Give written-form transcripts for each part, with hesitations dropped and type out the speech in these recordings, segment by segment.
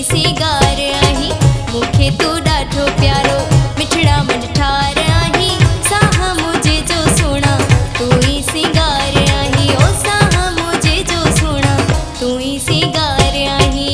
सिंगार आही मूंखे तू ॾाढो प्यारो मिठड़ा मन ठार आही साहा मुझे जो सोना तू ही सिंगार आही ओ साहा मुझे जो सोना तू ही सिंगार आही।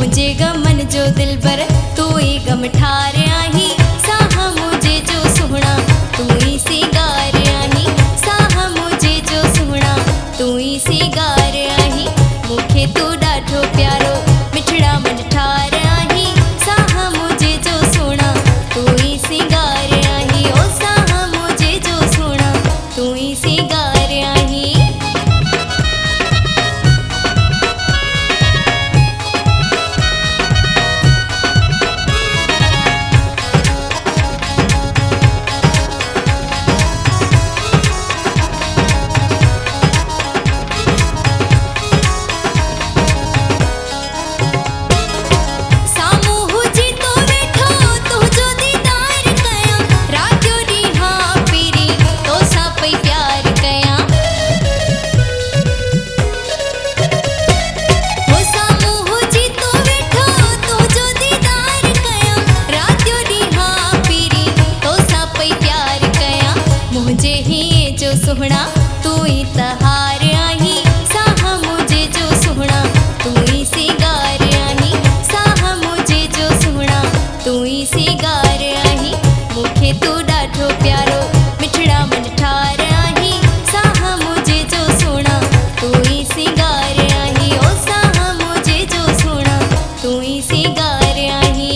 मुझे गमन जो दिल पर तू ही गम ठार आही साहा मुझे जो सोना तू ही सिंगार आही साहा मुझे जो सोना तू ही सिंगार आही मूंखे तू ॾाढो प्यारो मिठड़ा मन ठार आही साहा मुझे जो सोना तू ही सिंगार आही ओ साहा मुझे जो सोना तू ही सिंगार आही। मुझे ही जो सोहना तू ही तहार आही साहा मुझे जो सोहना तू ही सिंगार आही साहा मुझे जो सोहना तू ही सिंगार आही मूंखे तू ॾाढो प्यारो मिठड़ा मन ठार आही साहा मुझे जो सोहना तू ही सिंगार आही ओ साहा मुझे जो सोहना तू ही सिंगार आही।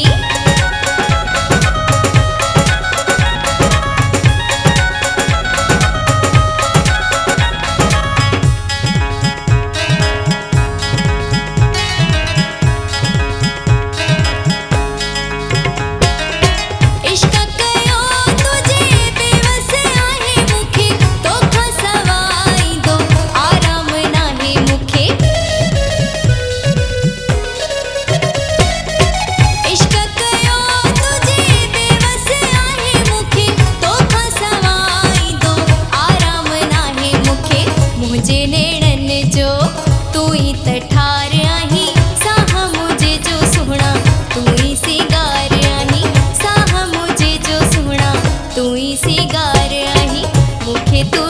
मुझे नेड़न जो तू ही तठार आही साहा मुझे जो सोहना तू ही सिंगार आही साहा मुझे जो सोहना तू ही सिंगार आही मूंखे तू